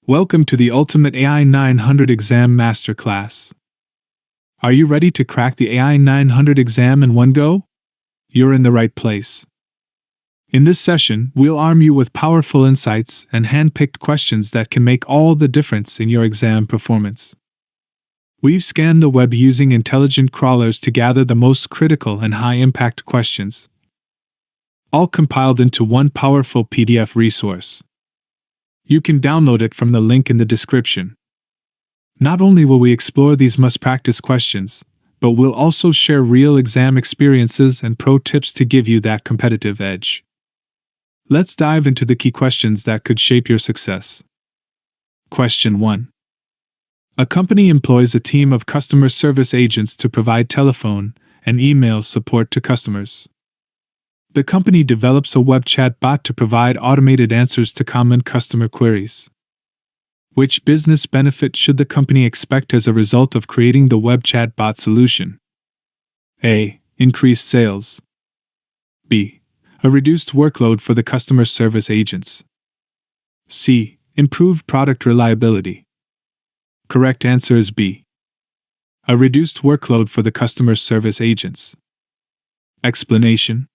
Welcome to the Ultimate AI-900 Exam Masterclass. Are you ready to crack the AI-900 exam in one go? You're in the right place. In this session, we'll arm you with powerful insights and hand-picked questions that can make all the difference in your exam performance. We've scanned the web using intelligent crawlers to gather the most critical and high-impact questions, all compiled into one powerful PDF resource. You can download it from the link in the description. Not only will we explore these must-practice questions, but we'll also share real exam experiences and pro tips to give you that competitive edge. Let's dive into the key questions that could shape your success. Question 1. A company employs a team of customer service agents to provide telephone and email support to customers. The company develops a web chat bot to provide automated answers to common customer queries. Which business benefit should the company expect as a result of creating the web chat bot solution? A. Increased sales. B. A reduced workload for the customer service agents. C. Improved product reliability. Correct answer is B. A reduced workload for the customer service agents. Explanation.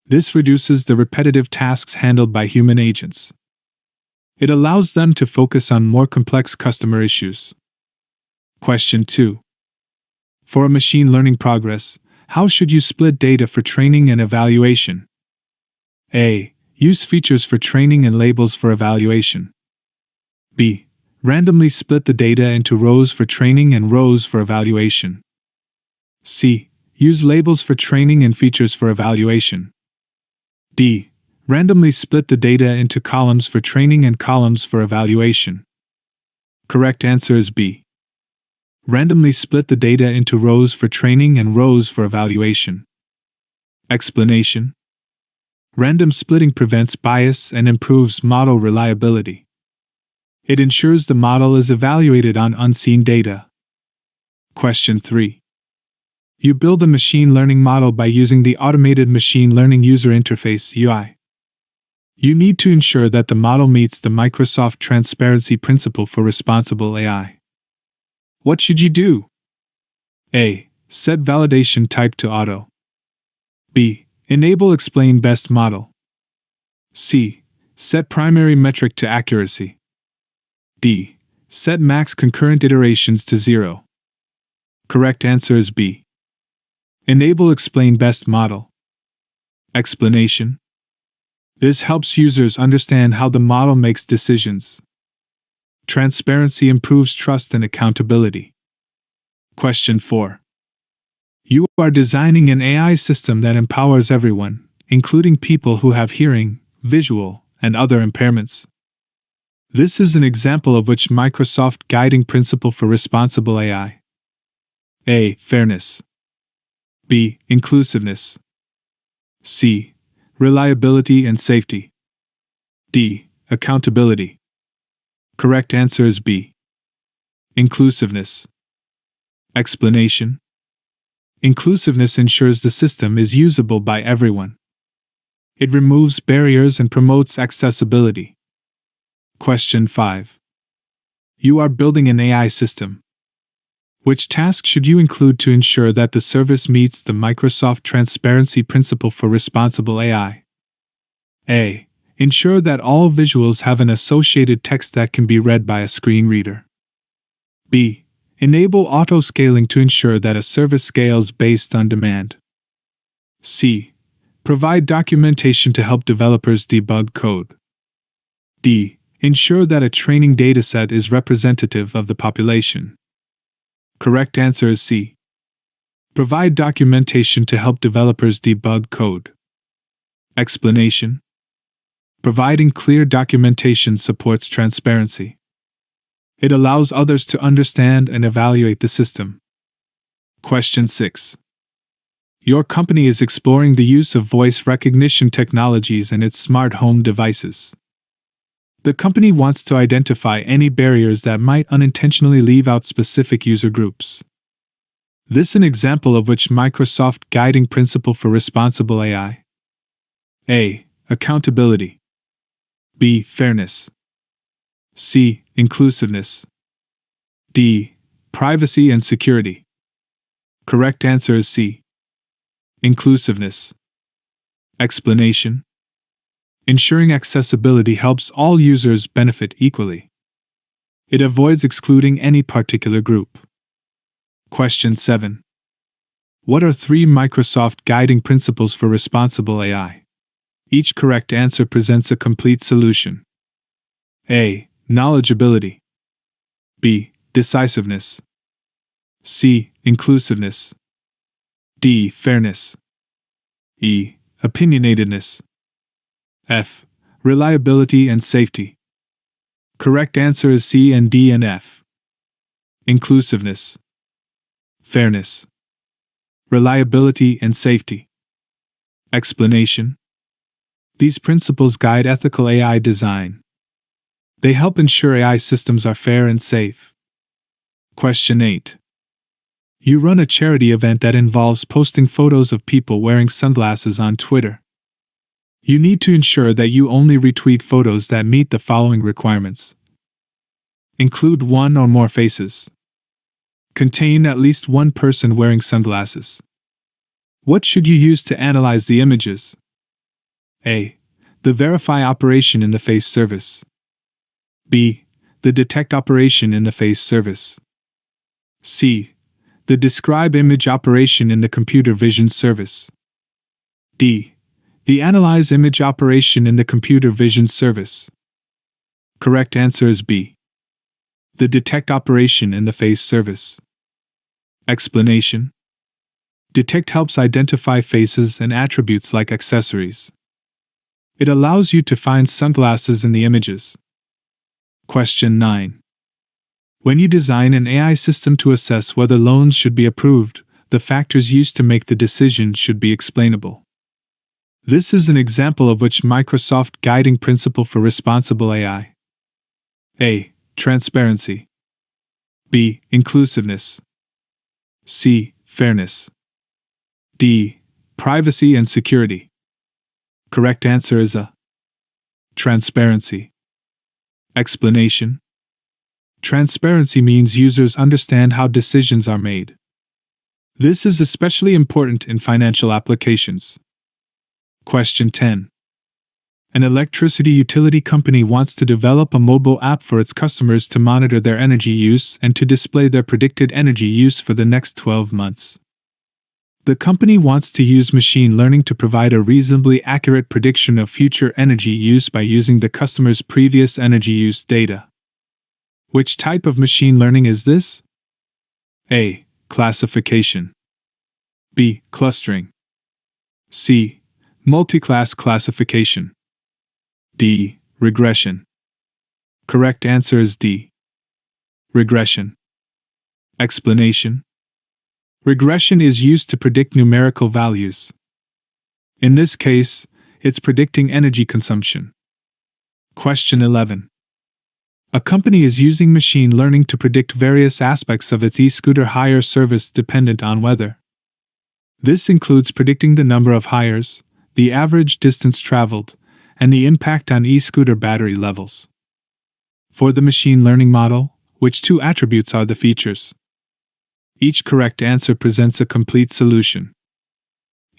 This reduces the repetitive tasks handled by human agents. It allows them to focus on more complex customer issues. Question 2. For a machine learning progress, how should you split data for training and evaluation? A. Use features for training and labels for evaluation. B. Randomly split the data into rows for training and rows for evaluation. C. Use labels for training and features for evaluation. D. Randomly split the data into columns for training and columns for evaluation. Correct answer is B. Randomly split the data into rows for training and rows for evaluation. Explanation. Random splitting prevents bias and improves model reliability. It ensures the model is evaluated on unseen data. Question 3. You build a machine learning model by using the Automated Machine Learning User Interface (UI). You need to ensure that the model meets the Microsoft Transparency Principle for Responsible AI. What should you do? A. Set validation type to auto. B. Enable explain best model. C. Set primary metric to accuracy. D. Set max concurrent iterations to 0. Correct answer is B. Enable explain best model. Explanation. This helps users understand how the model makes decisions. Transparency improves trust and accountability. Question 4. You are designing an AI system that empowers everyone, including people who have hearing, visual, and other impairments. This is an example of which Microsoft guiding principle for responsible AI. A. Fairness. B. Inclusiveness. C. Reliability and safety. D. Accountability. Correct answer is B. Inclusiveness. Explanation. Inclusiveness ensures the system is usable by everyone. It removes barriers and promotes accessibility. Question 5. You are building an AI system. Which task should you include to ensure that the service meets the Microsoft Transparency Principle for Responsible AI? A. Ensure that all visuals have an associated text that can be read by a screen reader. B. Enable auto-scaling to ensure that a service scales based on demand. C. Provide documentation to help developers debug code. D. Ensure that a training dataset is representative of the population. Correct answer is C. Provide documentation to help developers debug code. Explanation. Providing clear documentation supports transparency. It allows others to understand and evaluate the system. Question 6. Your company is exploring the use of voice recognition technologies in its smart home devices. The company wants to identify any barriers that might unintentionally leave out specific user groups. This is an example of which Microsoft guiding principle for responsible AI. A. Accountability. B. Fairness. C. Inclusiveness. D. Privacy and security. Correct answer is C. Inclusiveness. Explanation. Ensuring accessibility helps all users benefit equally. It avoids excluding any particular group. Question 7. What are 3 Microsoft guiding principles for responsible AI? Each correct answer presents a complete solution. A. Knowledgeability. B. Decisiveness. C. Inclusiveness. D. Fairness. E. Opinionatedness. F. Reliability and safety. Correct answer is C and D and F. Inclusiveness, fairness, reliability and safety. Explanation. These principles guide ethical AI design. They help ensure AI systems are fair and safe. Question 8. You run a charity event that involves posting photos of people wearing sunglasses on Twitter. You need to ensure that you only retweet photos that meet the following requirements. Include 1 or more faces. Contain at least 1 person wearing sunglasses. What should you use to analyze the images? A. The verify operation in the face service. B. The detect operation in the face service. C. The describe image operation in the computer vision service. D. The analyze image operation in the computer vision service. Correct answer is B. The detect operation in the face service. Explanation. Detect helps identify faces and attributes like accessories. It allows you to find sunglasses in the images. Question 9. When you design an AI system to assess whether loans should be approved, the factors used to make the decision should be explainable. This is an example of which Microsoft guiding principle for responsible AI. A. Transparency. B. Inclusiveness. C. Fairness. D. Privacy and security. Correct answer is A. Transparency. Explanation. Transparency means users understand how decisions are made. This is especially important in financial applications. Question 10. An electricity utility company wants to develop a mobile app for its customers to monitor their energy use and to display their predicted energy use for the next 12 months. The company wants to use machine learning to provide a reasonably accurate prediction of future energy use by using the customer's previous energy use data. Which type of machine learning is this? A. Classification. B. Clustering. C. Multi-class classification. D. Regression. Correct answer is D. Regression. Explanation. Regression is used to predict numerical values. In this case, it's predicting energy consumption. Question 11. A company is using machine learning to predict various aspects of its e-scooter hire service dependent on weather. This includes predicting the number of hires, the average distance traveled, and the impact on e-scooter battery levels. For the machine learning model, which 2 attributes are the features? Each correct answer presents a complete solution.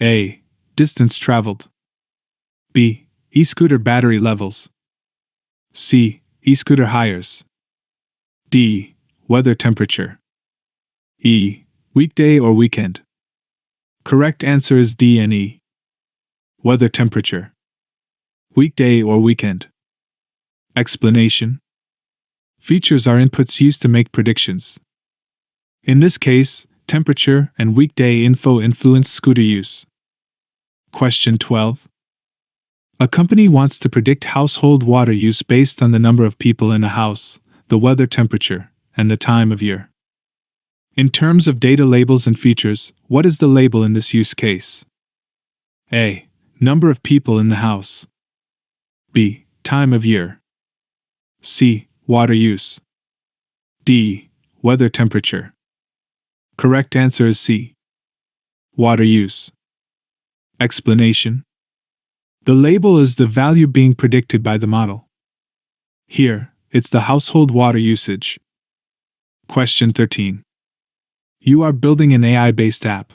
A. Distance traveled. B. E-scooter battery levels. C. E-scooter hires. D. Weather temperature. E. Weekday or weekend. Correct answer is D and E. Weather temperature. Weekday or weekend. Explanation. Features are inputs used to make predictions. In this case, temperature and weekday info influence scooter use. Question 12. A company wants to predict household water use based on the number of people in a house, the weather temperature, and the time of year. In terms of data labels and features, what is the label in this use case? A. Number of people in the house. B. Time of year. C. Water use. D. Weather temperature. Correct answer is C. Water use. Explanation. The label is the value being predicted by the model. Here, It's the household water usage. Question 13. You are building an AI-based app.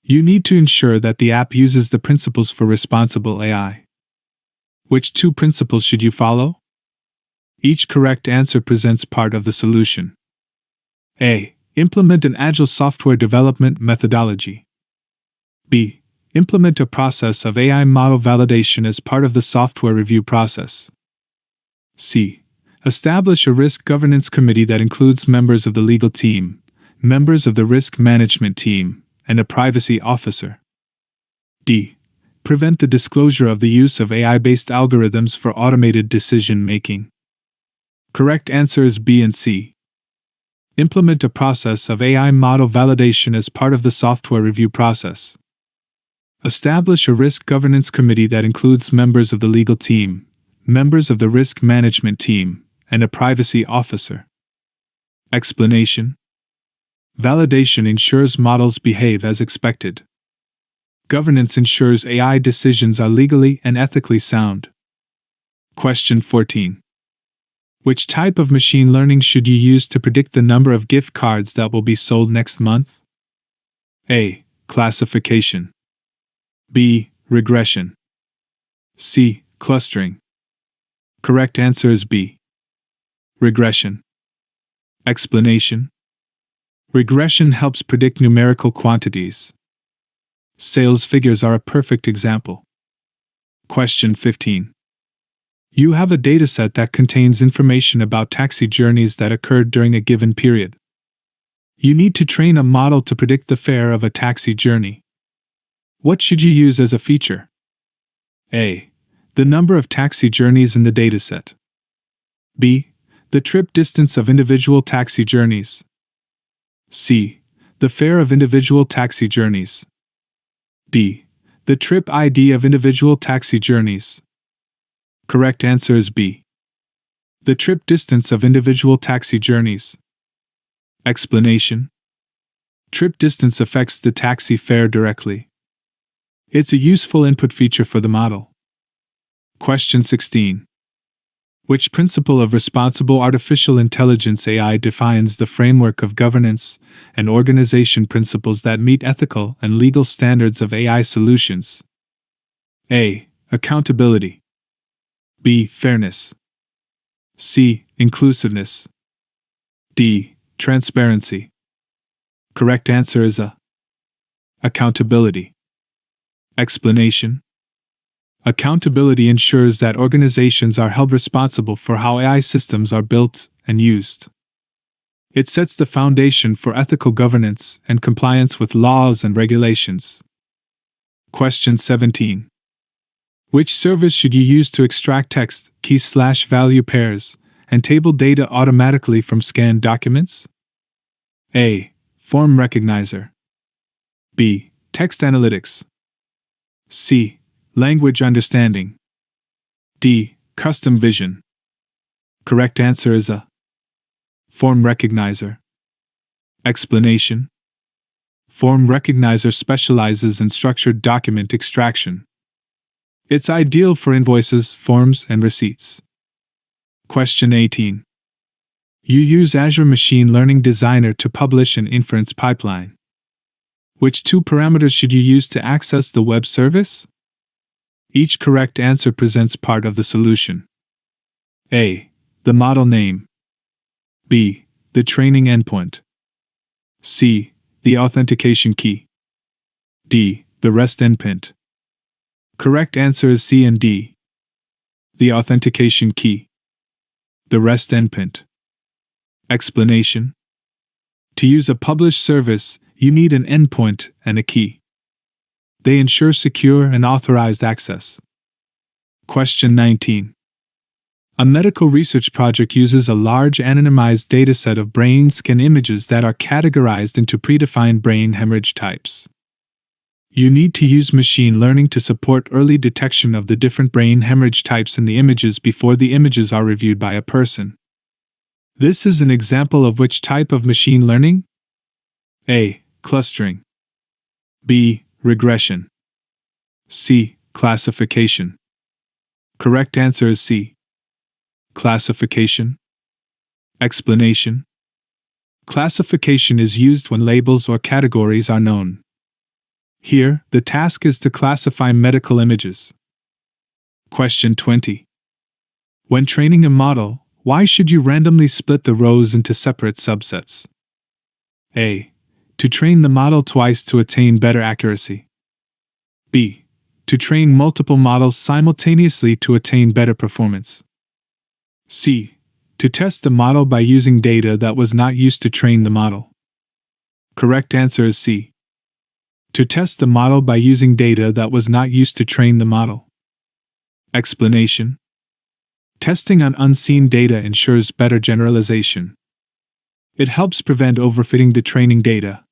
You need to ensure that the app uses the principles for responsible AI. Which two principles should you follow? Each correct answer presents part of the solution. A. Implement an agile software development methodology. B. Implement a process of AI model validation as part of the software review process. C. Establish a risk governance committee that includes members of the legal team, members of the risk management team, and a privacy officer. D. Prevent the disclosure of the use of AI-based algorithms for automated decision-making. Correct answer is B and C. Implement a process of AI model validation as part of the software review process. Establish a risk governance committee that includes members of the legal team, members of the risk management team, and a privacy officer. Explanation. Validation ensures models behave as expected. Governance ensures AI decisions are legally and ethically sound. Question 14. Which type of machine learning should you use to predict the number of gift cards that will be sold next month? A. Classification. B. Regression. C. Clustering. Correct answer is B. Regression. Explanation. Regression helps predict numerical quantities. Sales figures are a perfect example. Question 15. You have a dataset that contains information about taxi journeys that occurred during a given period. You need to train a model to predict the fare of a taxi journey. What should you use as a feature? A. The number of taxi journeys in the dataset. B. The trip distance of individual taxi journeys. C. The fare of individual taxi journeys. D. The trip ID of individual taxi journeys. Correct answer is B. The trip distance of individual taxi journeys. Explanation. Trip distance affects the taxi fare directly. It's a useful input feature for the model. Question 16. Which principle of responsible artificial intelligence AI defines the framework of governance and organization principles that meet ethical and legal standards of AI solutions? A. Accountability. B. Fairness. C. Inclusiveness. D. Transparency. Correct answer is A. Accountability. Explanation. Accountability ensures that organizations are held responsible for how AI systems are built and used. It sets the foundation for ethical governance and compliance with laws and regulations. Question 17. Which service should you use to extract text, key/value pairs, and table data automatically from scanned documents? A. Form Recognizer. B. Text Analytics. C. Language Understanding. D. Custom Vision. Correct answer is A. Form Recognizer. Explanation. Form Recognizer specializes in structured document extraction. It's ideal for invoices, forms, and receipts. Question 18. You use Azure Machine Learning Designer to publish an inference pipeline. Which two parameters should you use to access the web service? Each correct answer presents part of the solution. A. The model name. B. The training endpoint. C. The authentication key. D. The REST endpoint. Correct answer is C and D. The authentication key. The REST endpoint. Explanation. To use a published service, you need an endpoint and a key. They ensure secure and authorized access. Question 19. A medical research project uses a large anonymized dataset of brain scan images that are categorized into predefined brain hemorrhage types. You need to use machine learning to support early detection of the different brain hemorrhage types in the images before the images are reviewed by a person. This is an example of which type of machine learning? A. Clustering. B. Regression. C. Classification. Correct answer is C. Classification. Explanation. Classification is used when labels or categories are known. Here, the task is to classify medical images. Question 20. When training a model, why should you randomly split the rows into separate subsets? A. To train the model twice to attain better accuracy. B. To train multiple models simultaneously to attain better performance. C. To test the model by using data that was not used to train the model. Correct answer is C. To test the model by using data that was not used to train the model. Explanation. Testing on unseen data ensures better generalization. It helps prevent overfitting the training data.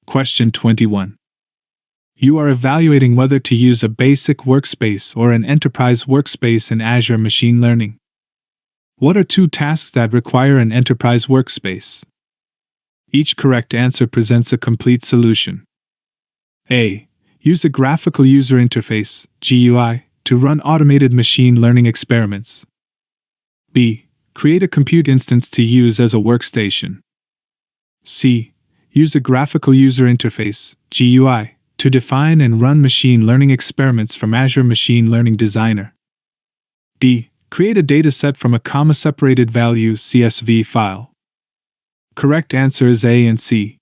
Question 21. You are evaluating whether to use a basic workspace or an enterprise workspace in Azure Machine Learning. What are two tasks that require an enterprise workspace? Each correct answer presents a complete solution. A. Use a graphical user interface, GUI, to run automated machine learning experiments. B. Create a compute instance to use as a workstation. C. Use a graphical user interface, GUI, to define and run machine learning experiments from Azure Machine Learning Designer. D. Create a dataset from a comma-separated value CSV file. Correct answer is A and C.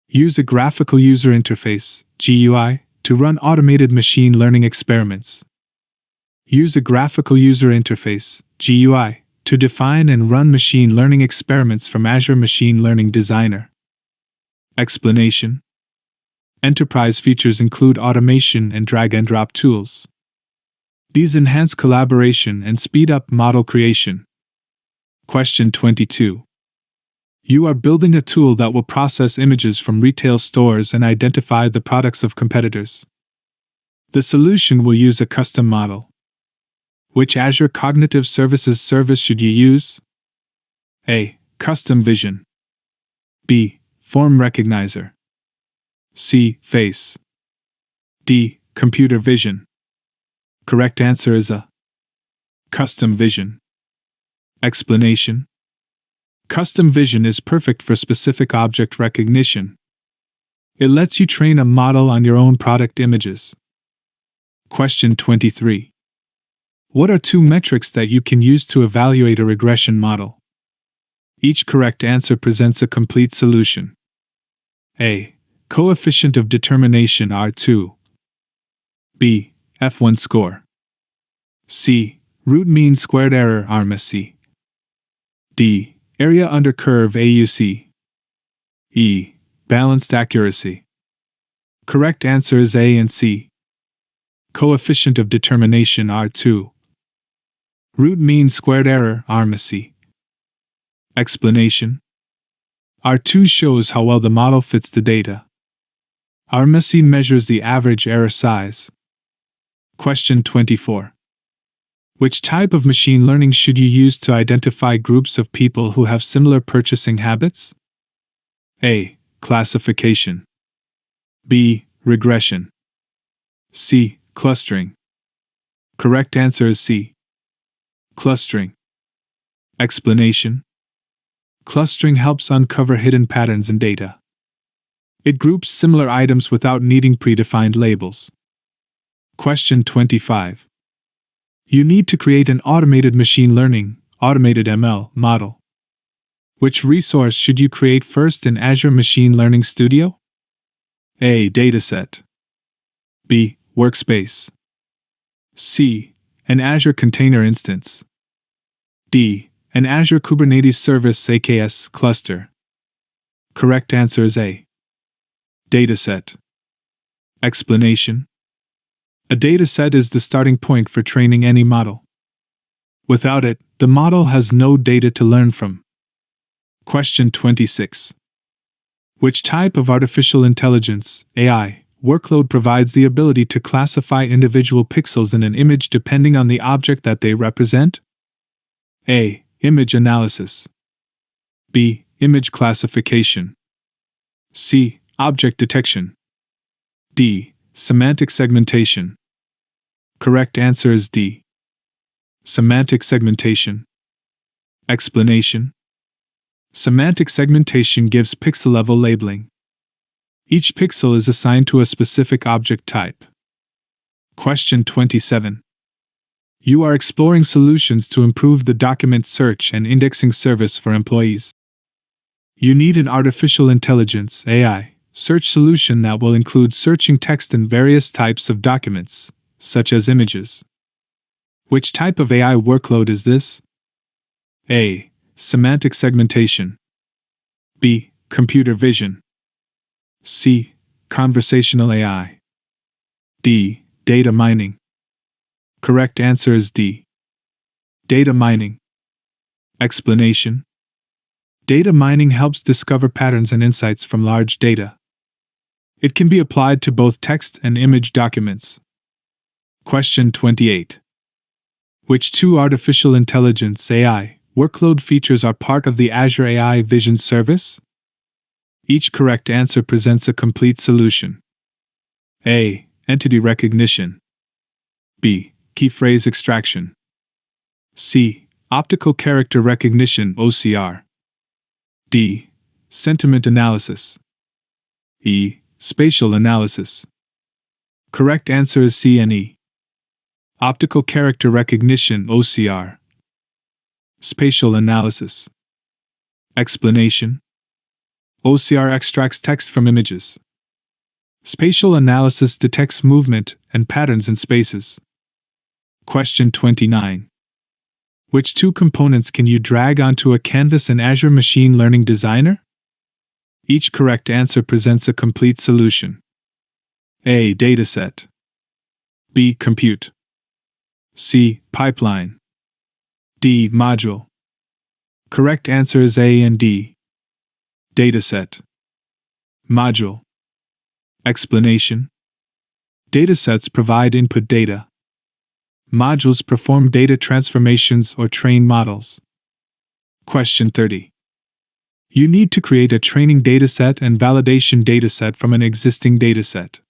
Use a graphical user interface, GUI, to run automated machine learning experiments. Use a graphical user interface, GUI, to define and run machine learning experiments from Azure Machine Learning Designer. Explanation. Enterprise features include automation and drag-and-drop tools. These enhance collaboration and speed up model creation. Question 22. You are building a tool that will process images from retail stores and identify the products of competitors. The solution will use a custom model. Which Azure Cognitive Services service should you use? A. Custom Vision. B. Form Recognizer. C. Face. D. Computer Vision. Correct answer is A. Custom Vision. Explanation. Custom Vision is perfect for specific object recognition. It lets you train a model on your own product images. Question 23. What are two metrics that you can use to evaluate a regression model? Each correct answer presents a complete solution. A. Coefficient of determination R2. B. F1 score. C. Root mean squared error RMSE. D. Area under curve AUC. E. Balanced accuracy. Correct answer is A and C. Coefficient of determination R2. Root mean squared error RMSE. Explanation. R2 shows how well the model fits the data. RMSE measures the average error size. Question 24. Which type of machine learning should you use to identify groups of people who have similar purchasing habits? A. Classification. B. Regression. C. Clustering. Correct answer is C. Clustering. Explanation. Clustering helps uncover hidden patterns in data. It groups similar items without needing predefined labels. Question 25. You need to create an automated machine learning, automated ML, model. Which resource should you create first in Azure Machine Learning Studio? A. Dataset. B. Workspace. C. An Azure Container Instance. D. An Azure Kubernetes Service AKS cluster. Correct answer is A. Dataset. Explanation. A dataset is the starting point for training any model. Without it, the model has no data to learn from. Question 26. Which type of artificial intelligence, AI, workload provides the ability to classify individual pixels in an image depending on the object that they represent? A. Image analysis. B. Image classification. C. Object detection. D. Semantic segmentation. Correct answer is D. Semantic segmentation. Explanation. Semantic segmentation gives pixel-level labeling. Each pixel is assigned to a specific object type. Question 27. You are exploring solutions to improve the document search and indexing service for employees. You need an artificial intelligence (AI) search solution that will include searching text in various types of documents, such as images. Which type of AI workload is this? A. Semantic segmentation. B. Computer vision. C. Conversational AI. D. Data mining. Correct answer is D. Data mining. Explanation. Data mining helps discover patterns and insights from large data. It can be applied to both text and image documents. Question 28. Which two artificial intelligence (AI) workload features are part of the Azure AI Vision service? Each correct answer presents a complete solution. A. Entity recognition. B. Key phrase extraction. C. Optical character recognition (OCR). D. Sentiment analysis. E. Spatial analysis. Correct answer is C and E. Optical character recognition (OCR). Spatial analysis. Explanation. OCR extracts text from images. Spatial analysis detects movement and patterns in spaces. Question 29. Which two components can you drag onto a canvas in Azure Machine Learning Designer? Each correct answer presents a complete solution. A. Dataset. B. Compute. C. Pipeline. D. Module. Correct answer is A and D. Dataset. Module. Explanation. Datasets provide input data. Modules perform data transformations or train models. Question 30. You need to create a training dataset and validation dataset from an existing dataset.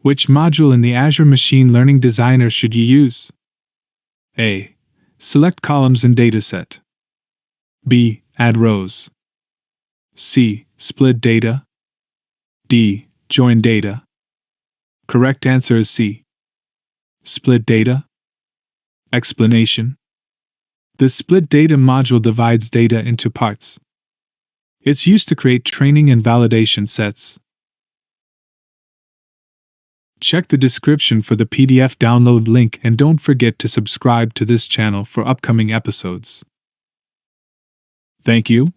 Which module in the Azure Machine Learning Designer should you use? A. Select columns in dataset. B. Add rows. C. Split data. D. Join data. Correct answer is C. Split data. Explanation. The split data module divides data into parts. It's used to create training and validation sets. Check the description for the PDF download link and don't forget to subscribe to this channel for upcoming episodes. Thank you.